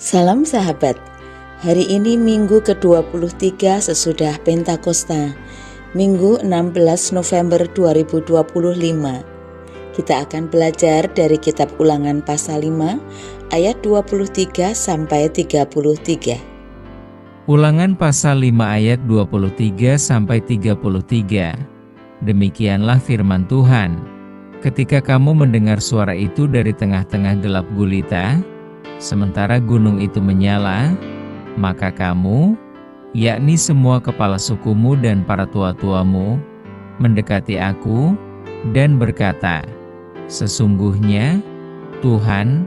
Salam sahabat, hari ini Minggu ke-23 sesudah Pentakosta, Minggu 16 November 2025. Kita akan belajar dari kitab Ulangan pasal 5 ayat 23 sampai 33. Ulangan pasal 5 ayat 23 sampai 33. Demikianlah firman Tuhan. Ketika kamu mendengar suara itu dari tengah-tengah gelap gulita, sementara gunung itu menyala, maka kamu, yakni semua kepala sukumu dan para tua-tuamu, mendekati aku dan berkata, "Sesungguhnya Tuhan,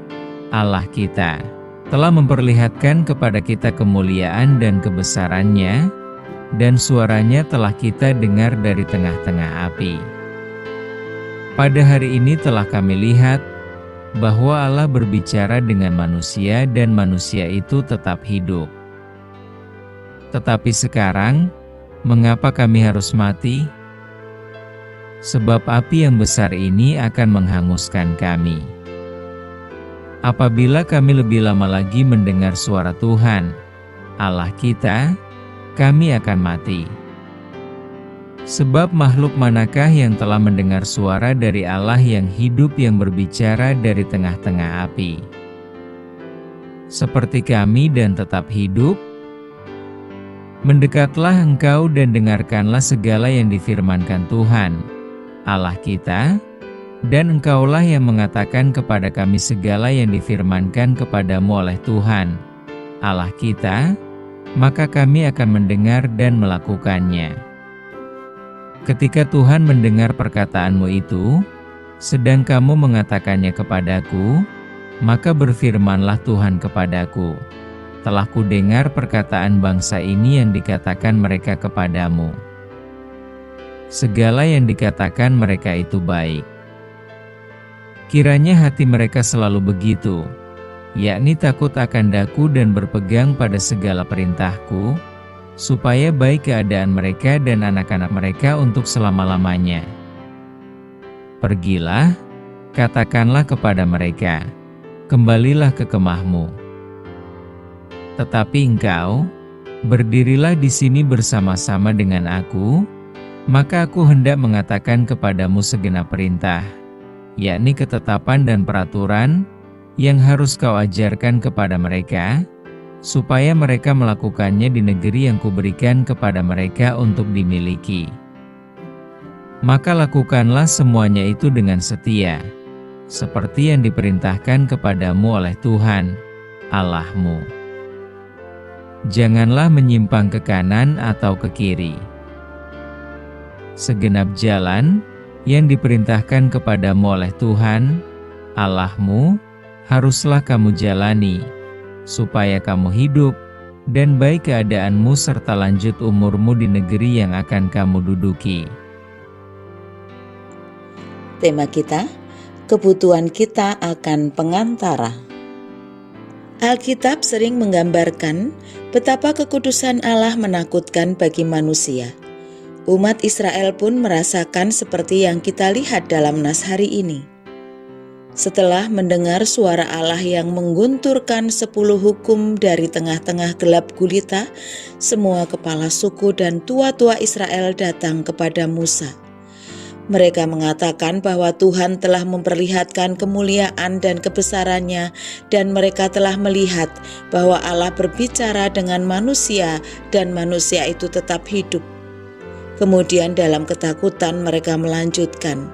Allah kita, telah memperlihatkan kepada kita kemuliaan dan kebesaran-Nya, dan suaranya telah kita dengar dari tengah-tengah api. Pada hari ini telah kami lihat bahwa Allah berbicara dengan manusia dan manusia itu tetap hidup. Tetapi sekarang, mengapa kami harus mati? Sebab api yang besar ini akan menghanguskan kami. Apabila kami lebih lama lagi mendengar suara Tuhan, Allah kita, kami akan mati. Sebab makhluk manakah yang telah mendengar suara dari Allah yang hidup yang berbicara dari tengah-tengah api? Seperti kami dan tetap hidup? Mendekatlah engkau dan dengarkanlah segala yang difirmankan Tuhan, Allah kita, dan engkaulah yang mengatakan kepada kami segala yang difirmankan kepadamu oleh Tuhan, Allah kita, maka kami akan mendengar dan melakukannya. Ketika Tuhan mendengar perkataanmu itu, sedang kamu mengatakannya kepadaku, maka berfirmanlah Tuhan kepadaku, telah kudengar perkataan bangsa ini yang dikatakan mereka kepadamu. Segala yang dikatakan mereka itu baik. Kiranya hati mereka selalu begitu, yakni takut akan Daku dan berpegang pada segala perintahku, supaya baik keadaan mereka dan anak-anak mereka untuk selama-lamanya. Pergilah, katakanlah kepada mereka, kembalilah ke kemahmu. Tetapi engkau, berdirilah di sini bersama-sama dengan aku, maka aku hendak mengatakan kepadamu segenap perintah, yakni ketetapan dan peraturan, yang harus kau ajarkan kepada mereka, supaya mereka melakukannya di negeri yang kuberikan kepada mereka untuk dimiliki. Maka lakukanlah semuanya itu dengan setia, seperti yang diperintahkan kepadamu oleh Tuhan, Allahmu. Janganlah menyimpang ke kanan atau ke kiri. Segenap jalan yang diperintahkan kepadamu oleh Tuhan, Allahmu, haruslah kamu jalani, supaya kamu hidup, dan baik keadaanmu serta lanjut umurmu di negeri yang akan kamu duduki. Tema kita, kebutuhan kita akan pengantara. Alkitab sering menggambarkan betapa kekudusan Allah menakutkan bagi manusia. Umat Israel pun merasakan seperti yang kita lihat dalam nas hari ini. Setelah mendengar suara Allah yang menggunturkan 10 hukum dari tengah-tengah gelap gulita, semua kepala suku dan tua-tua Israel datang kepada Musa. Mereka mengatakan bahwa Tuhan telah memperlihatkan kemuliaan dan kebesaran-Nya, dan mereka telah melihat bahwa Allah berbicara dengan manusia dan manusia itu tetap hidup. Kemudian dalam ketakutan mereka melanjutkan,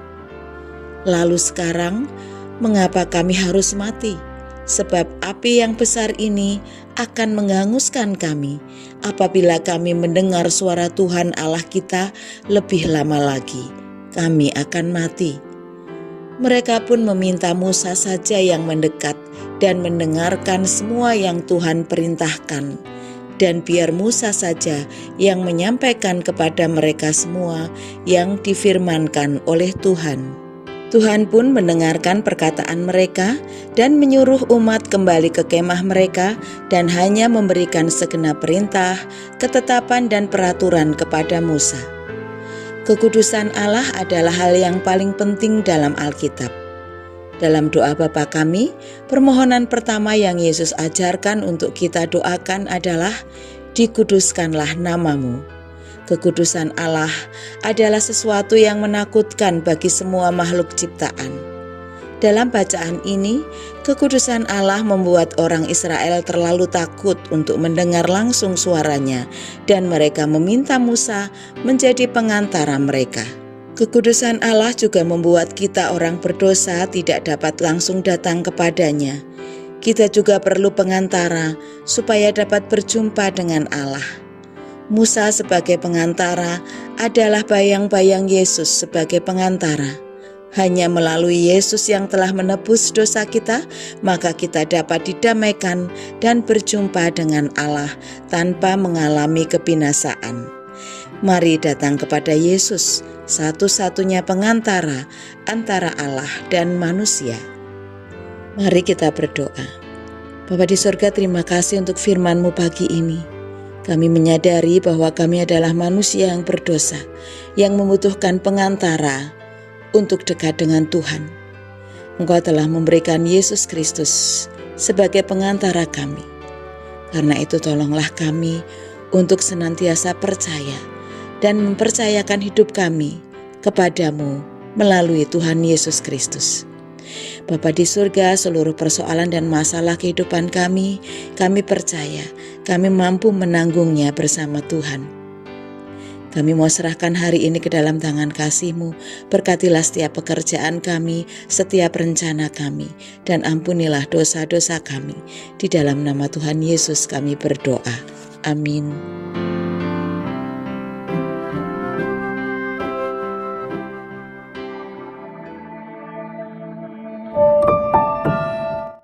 "Lalu sekarang, mengapa kami harus mati? Sebab api yang besar ini akan menghanguskan kami apabila kami mendengar suara Tuhan Allah kita lebih lama lagi. Kami akan mati." Mereka pun meminta Musa saja yang mendekat dan mendengarkan semua yang Tuhan perintahkan. Dan biar Musa saja yang menyampaikan kepada mereka semua yang difirmankan oleh Tuhan. Tuhan pun mendengarkan perkataan mereka dan menyuruh umat kembali ke kemah mereka dan hanya memberikan segenap perintah, ketetapan dan peraturan kepada Musa. Kekudusan Allah adalah hal yang paling penting dalam Alkitab. Dalam doa Bapa kami, permohonan pertama yang Yesus ajarkan untuk kita doakan adalah dikuduskanlah namamu. Kekudusan Allah adalah sesuatu yang menakutkan bagi semua makhluk ciptaan. Dalam bacaan ini, kekudusan Allah membuat orang Israel terlalu takut untuk mendengar langsung suaranya, dan mereka meminta Musa menjadi pengantara mereka. Kekudusan Allah juga membuat kita orang berdosa tidak dapat langsung datang kepadanya. Kita juga perlu pengantara supaya dapat berjumpa dengan Allah. Musa sebagai pengantara adalah bayang-bayang Yesus sebagai pengantara. Hanya melalui Yesus yang telah menebus dosa kita, maka kita dapat didamaikan dan berjumpa dengan Allah tanpa mengalami kebinasaan. Mari datang kepada Yesus, satu-satunya pengantara antara Allah dan manusia. Mari kita berdoa. Bapa di surga, terima kasih untuk firman-Mu pagi ini. Kami menyadari bahwa kami adalah manusia yang berdosa, yang membutuhkan pengantara untuk dekat dengan Tuhan. Engkau telah memberikan Yesus Kristus sebagai pengantara kami. Karena itu tolonglah kami untuk senantiasa percaya dan mempercayakan hidup kami kepadamu melalui Tuhan Yesus Kristus. Bapa di surga, seluruh persoalan dan masalah kehidupan kami percaya kami mampu menanggungnya bersama Tuhan. Kami mau serahkan hari ini ke dalam tangan kasih-Mu. Berkatilah setiap pekerjaan kami, setiap rencana kami, dan ampunilah dosa-dosa kami. Di dalam nama Tuhan Yesus kami berdoa. Amin.